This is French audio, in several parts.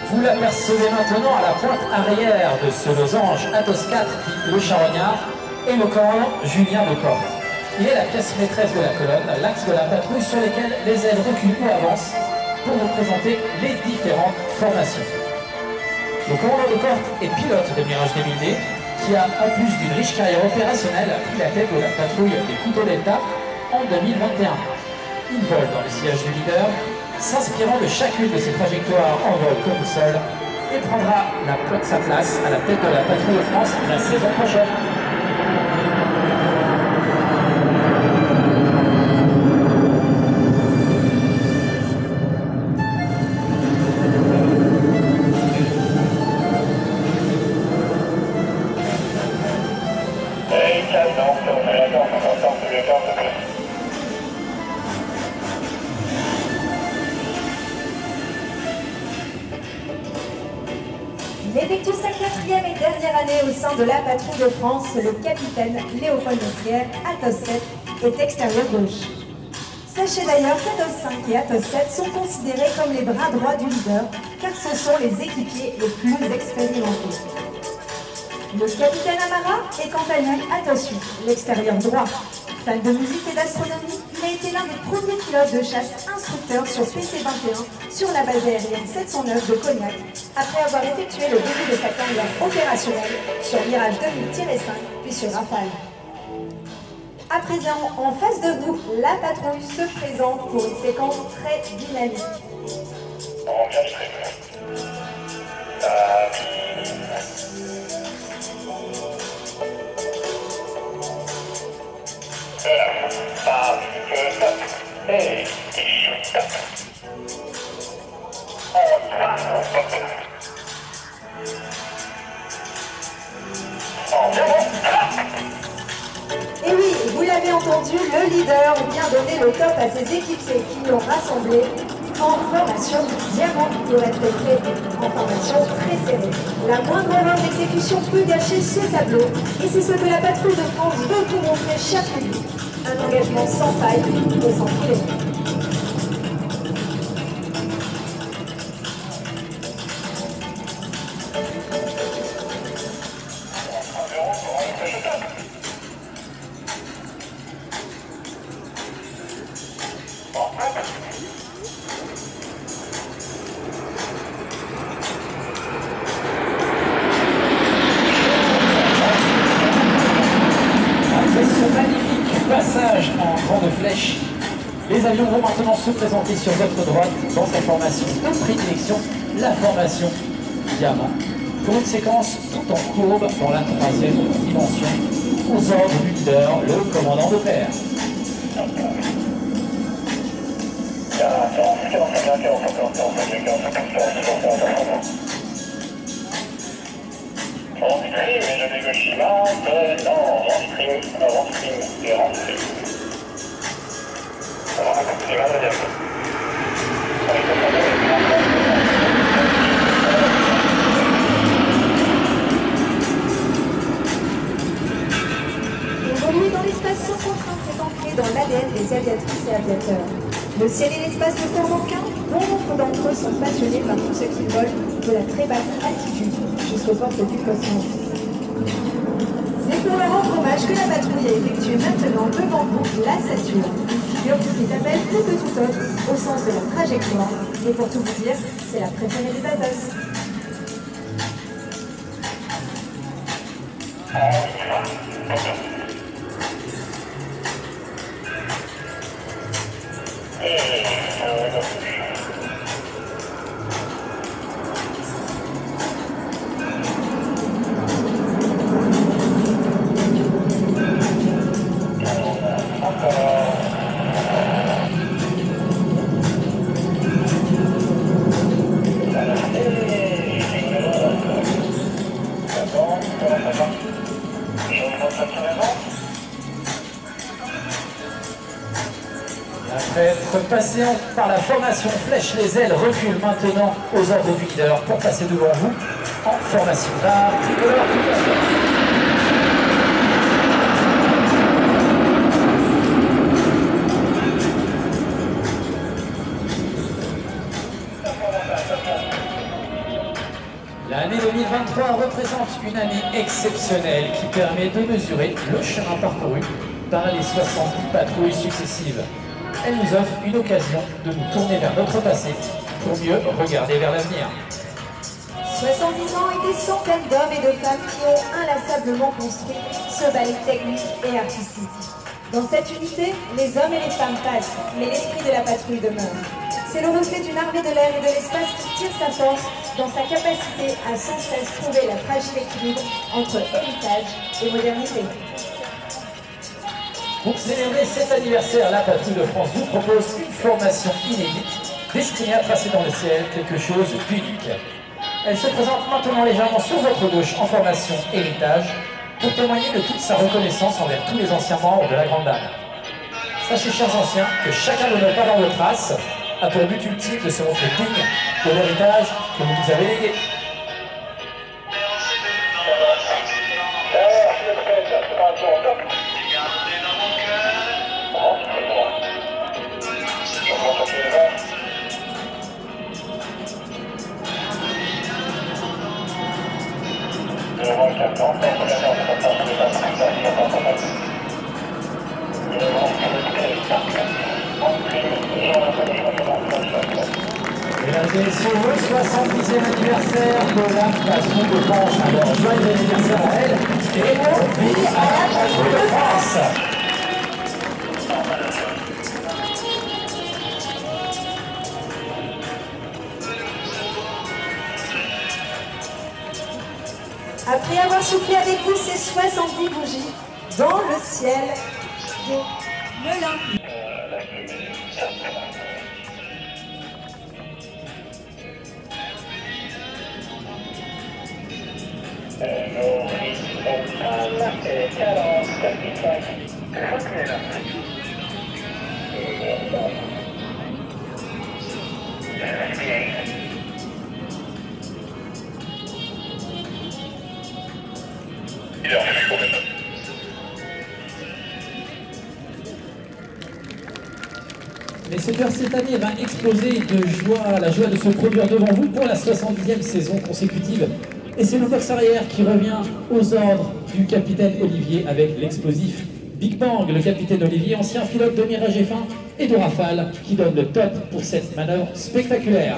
Vous l'apercevez maintenant à la pointe arrière de ce losange Athos 4, le charognard, et le commandant Julien Leporte. Il est la pièce maîtresse de la colonne, l'axe de la patrouille sur lesquels les ailes reculent ou avancent pour vous présenter les différentes formations. Le commandant Leporte est pilote de Mirage 2000D qui a, en plus d'une riche carrière opérationnelle, pris la tête de la patrouille des couteaux d'État en 2021. Il vole dans le sillage du leader, s'inspirant de chacune de ses trajectoires en vol comme au sol, et prendra sa place à la tête de la patrouille de France la saison prochaine. Il effectue sa 4e et dernière année au sein de la patrouille de France. Le capitaine Léopold Messière, Athos 7, est extérieur gauche. Sachez d'ailleurs qu'Athos 5 et Athos 7 sont considérés comme les bras droits du leader, car ce sont les équipiers les plus expérimentés. Le capitaine Amara est quant à lui Athos 8, l'extérieur droit. Fan de musique et d'astronomie, il a été l'un des premiers pilotes de chasse instructeurs sur PC-21 sur la base aérienne 709 de Cognac, après avoir effectué le début de sa carrière opérationnelle sur Mirage 2000-5 puis sur Rafale. À présent, en face de vous, la patrouille se présente pour une séquence très dynamique. Et oui, vous l'avez entendu, le leader vient donner le top à ses équipiers qui l'ont rassemblé en formation diamant. Il reste fait en formation très serrée. La moindre erreur d'exécution peut gâcher ce tableau et c'est ce que la patrouille de France veut vous montrer chaque nuit. Un engagement sans faille et sans filet. Passage en grande flèche. Les avions vont maintenant se présenter sur votre droite dans sa formation de prédilection, la formation diamant, pour une séquence tout en courbe dans la 3e dimension, aux ordres du leader, le commandant de paire. Rentrez, mesdames et messieurs, maintenant, rentrez et rentrez. Évoluer dans l'espace sans contrainte est ancré dans l'ADN des aviatrices et aviateurs. Le ciel et l'espace ne forment aucun. Bon nombre d'entre eux sont passionnés par tout ce qui vole de la très basse altitude jusqu'aux portes du cosmos. C'est pour leur rendre hommage que la patrouille a effectué maintenant devant vous la Saturne, une figure qui s'appelle plus que tout autre au sens de la trajectoire. Et pour tout vous dire, c'est la préférée des Athos. Après être passé par la formation flèche les ailes, recule maintenant aux ordres du leader pour passer devant vous en formation barre tricolore tout à l'heure. L'année 2023 représente une année exceptionnelle qui permet de mesurer le chemin parcouru par les 70 patrouilles successives. Elle nous offre une occasion de nous tourner vers notre passé pour mieux regarder vers l'avenir. 70 ans et des centaines d'hommes et de femmes qui ont inlassablement construit ce ballet technique et artistique. Dans cette unité, les hommes et les femmes passent, mais l'esprit de la patrouille demeure. C'est le reflet d'une armée de l'air et de l'espace qui tire sa force dans sa capacité à sans cesse trouver la fragile équilibre entre héritage et modernité. Pour célébrer cet anniversaire, la Patrouille de France vous propose une formation inédite destinée à tracer dans le ciel quelque chose d'unique. Elle se présente maintenant légèrement sur votre gauche en formation héritage pour témoigner de toute sa reconnaissance envers tous les anciens membres de la Grande Dame. Sachez, chers anciens, que chacun de nos parents de trace a pour but ultime de se montrer digne de l'héritage que vous nous avez légué. Mesdames et messieurs, le 70e anniversaire de la Patrouille de France. Alors, joyeux anniversaire à elle et bonne vie à la Patrouille de France. Après avoir soufflé avec vous ces 70 bougies dans le ciel de Melun. Mais ce cœur cette année va exploser de joie, la joie de se produire devant vous pour la 70e saison consécutive. Et c'est le box arrière qui revient aux ordres du capitaine Olivier avec l'explosif Big Bang. Le capitaine Olivier, ancien pilote de Mirage F1 et de Rafale, qui donne le top pour cette manœuvre spectaculaire.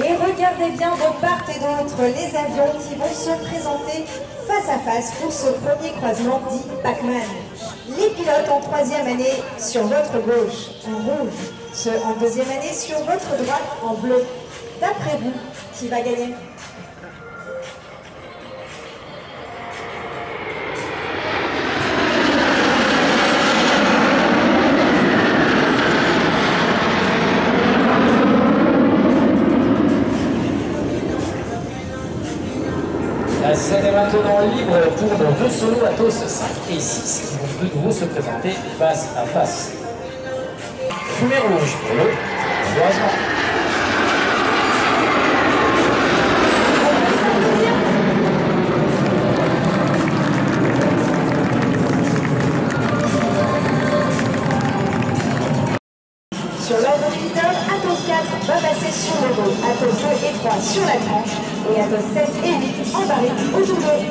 Et regardez bien de part et d'autre les avions qui vont se présenter face à face pour ce premier croisement dit Pac-Man. Les pilotes en troisième année sur votre gauche en rouge, ceux en deuxième année sur votre droite en bleu. D'après vous, qui va gagner ? La scène est maintenant libre pour nos deux solos Atos 5 et 6 qui vont de nouveau se présenter face à face. Fumée rouge pour le croisement. Sur l'ordre du leader, Atos 4 va passer sur le dos, Atos 2 et 3 sur la tranche, et Atos 7 et 8 embarrés autour d'eux.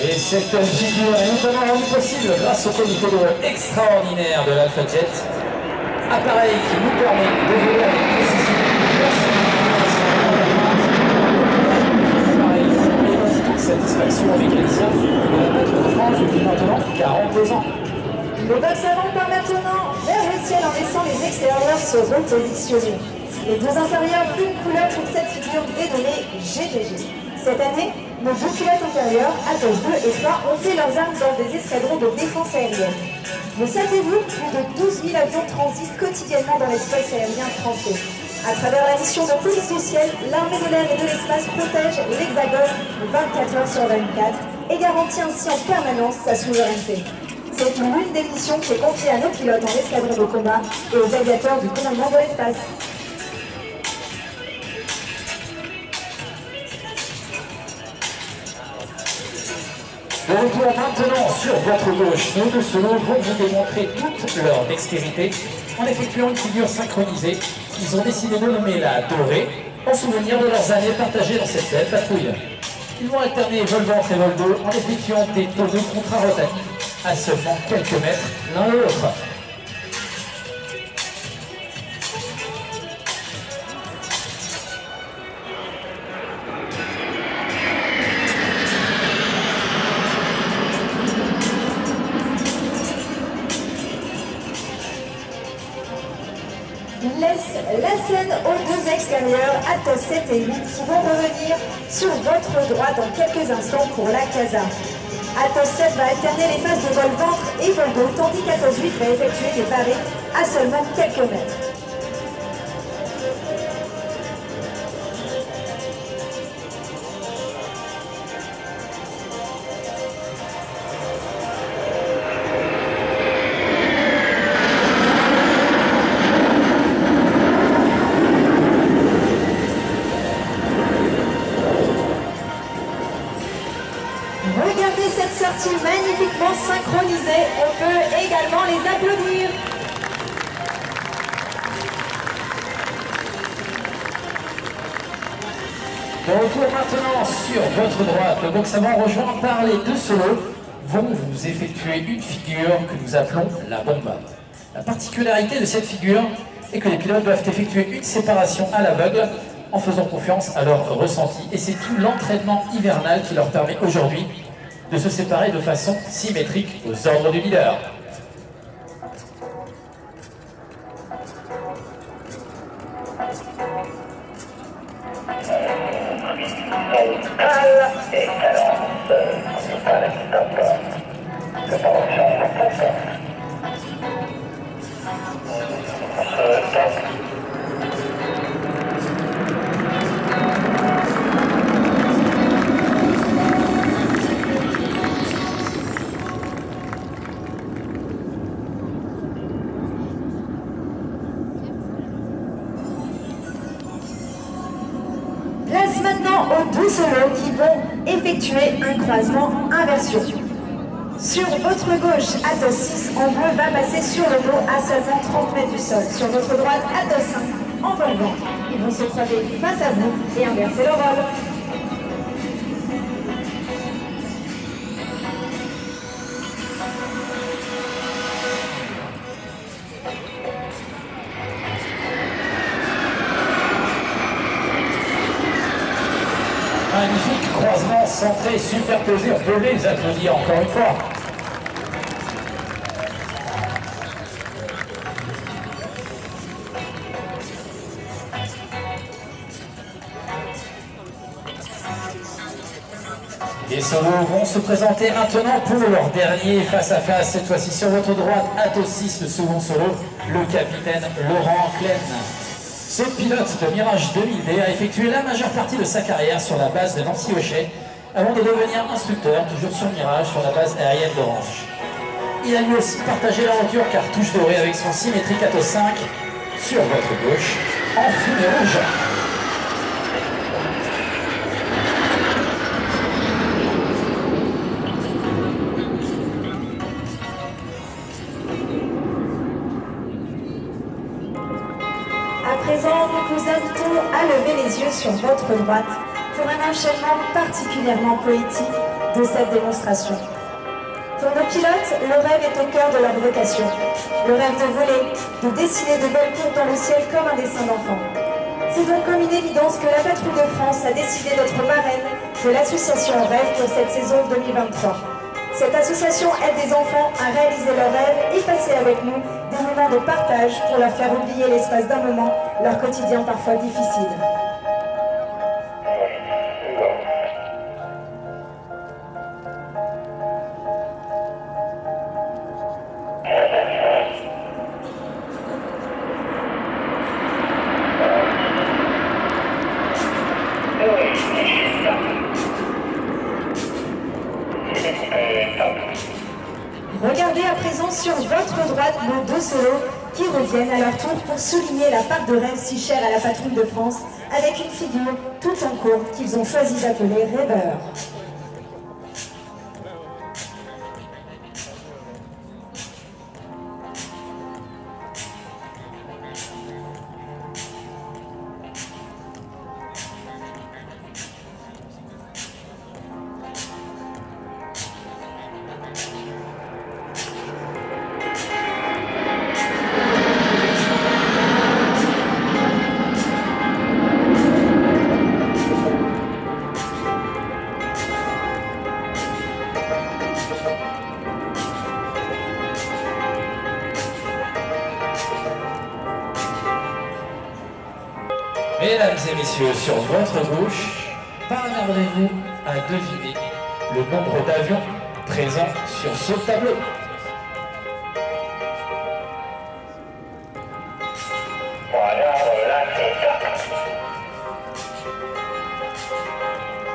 Et cette figure est notamment rendue possible grâce au comité de vol extraordinaire de l'Alpha Jet, appareil qui nous permet de voler avec précision. Satisfaction mécanicienne de la Patrouille de France depuis maintenant 42 ans. Le box avant part maintenant vers le ciel en laissant les extérieurs se repositionner. Les deux intérieurs une couleur pour cette figure dénommée GTG. Cette année, nos deux pilotes intérieurs, Atos 2 et 3, ont fait leurs armes dans des escadrons de défense aérienne. Le saviez-vous, plus de 12 000 avions transitent quotidiennement dans l'espace aérien français. À travers la mission de police du ciel, l'armée de l'air et de l'espace protège l'Hexagone 24 heures sur 24 et garantit ainsi en permanence sa souveraineté. C'est l'une des missions qui est confiée à nos pilotes en escadron de combat et aux aviateurs du commandement de l'espace. De retour maintenant sur votre gauche, nos deux solos vont vous démontrer toute leur dextérité en effectuant une figure synchronisée qu'ils ont décidé de nommer la Dorée en souvenir de leurs années partagées dans cette belle patrouille. Ils vont alterner vol-ventre et vol-dos en effectuant des tonneaux contrarotatifs à seulement quelques mètres l'un de l'autre. Laisse la scène aux deux extérieurs, Atos 7 et 8, qui vont revenir sur votre droite dans quelques instants pour la casa. Atos 7 va alterner les phases de vol-ventre et vol-dos, tandis qu'Atos 8 va effectuer des parés à seulement quelques mètres. Regardez cette sortie magnifiquement synchronisée, on peut également les applaudir. De retour maintenant sur votre droite, le box avant rejoint par les deux solos vont vous effectuer une figure que nous appelons la bomba. La particularité de cette figure est que les pilotes doivent effectuer une séparation à l'aveugle en faisant confiance à leur ressenti. Et c'est tout l'entraînement hivernal qui leur permet aujourd'hui de se séparer de façon symétrique aux ordres du leader. Et cadence, pas la stop. Préparation, stop. Place maintenant aux deux solos qui vont effectuer un croisement inversion. Sur votre gauche, Atos 6 en bleu va passer sur le dos à seulement 30 mètres du sol. Sur votre droite, Atos 5 en vol-vent. Ils vont se croiser face à vous et inverser le rôle. Magnifique croisement centré, superposé, on peut les applaudir encore une fois. Les solos vont se présenter maintenant pour leur dernier face-à-face, cette fois-ci sur votre droite, Atos 6, le second solo, le capitaine Laurent Klein. Ce pilote de Mirage 2000D a effectué la majeure partie de sa carrière sur la base de Nancy-Hochet avant de devenir instructeur, toujours sur Mirage, sur la base aérienne d'Orange. Il a lui aussi partagé l'aventure cartouche dorée avec son symétrique Atos 5 sur votre gauche, en fumée rouge. À présent, nous vous invitons à lever les yeux sur votre droite pour un enchaînement particulièrement poétique de cette démonstration. Pour nos pilotes, le rêve est au cœur de leur vocation. Le rêve de voler, de dessiner de belles courbes dans le ciel comme un dessin d'enfant. C'est donc comme une évidence que la Patrouille de France a décidé d'être marraine de l'association Rêve pour cette saison 2023. Cette association aide des enfants à réaliser leurs rêves et passer avec nous des moments de partage pour leur faire oublier l'espace d'un moment leur quotidien parfois difficile. Regardez à présent sur votre droite nos deux solos qui reviennent à leur tour pour souligner la part de rêve si chère à la patrouille de France avec une figure tout en cours qu'ils ont choisi d'appeler Rêveur. Mesdames et messieurs, sur votre gauche, parviendrez-vous à deviner le nombre d'avions présents sur ce tableau?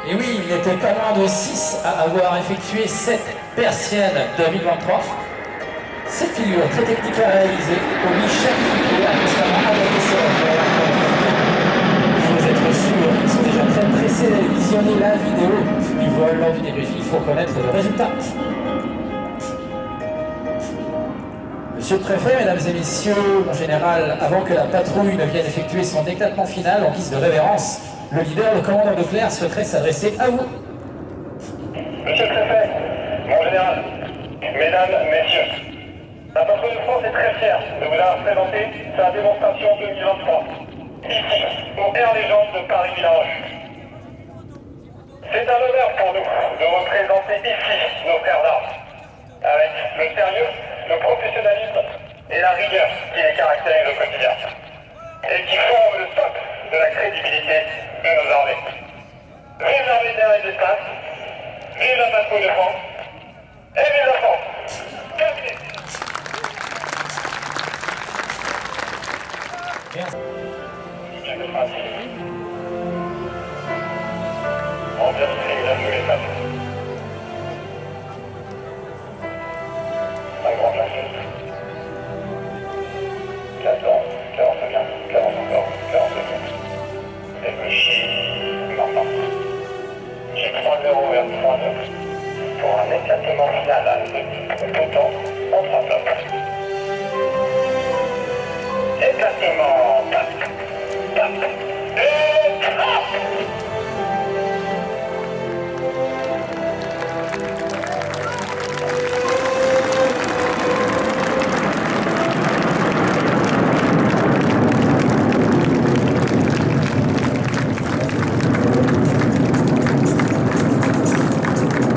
Et oui, il n'était pas loin de 6 à avoir effectué cette persienne 2023. Cette figure très technique à réaliser oblige chaque figure à constamment adapter ses repères. Vous êtes sûr qu'ils sont déjà très pressés d'aller visionner la vidéo du vol du débrief. Il faut connaître le résultat. Monsieur le préfet, mesdames et messieurs, en général, avant que la patrouille ne vienne effectuer son éclatement final en guise de révérence, le leader, le commandant Leclerc, souhaiterait s'adresser à vous. Monsieur le préfet, mon général, mesdames, messieurs, la patrouille de France est très fière de vous avoir présenté sa démonstration 2023, ici, au Air Légende de Paris-Villaroche. C'est un honneur pour nous de représenter ici nos frères d'armes, avec le sérieux, le professionnalisme et la rigueur qui les caractérisent au quotidien, et qui forment le socle de la crédibilité de nos armées. Vive l'armée de l'air et de l'espace, vive la patrouille de France, et vive la France. Merci. On vient de créer la nouvelle étape. Un grand classique. 14, 41, 40 encore, 42. Et le chien maintenant. J'ai 3-0 vers 3-9 pour un éclatement final à 2 potents en 3 blocs. Éclatement, tap, tap, et tap.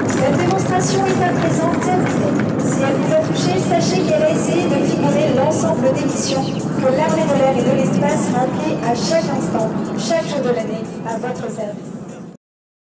Cette démonstration est à présent terminée. Si elle vous a touché, sachez qu'elle a essayé de figurer l'ensemble des missions que l'armée de l'air et de l'espace remplit à chaque instant, chaque jour de l'année, à votre service.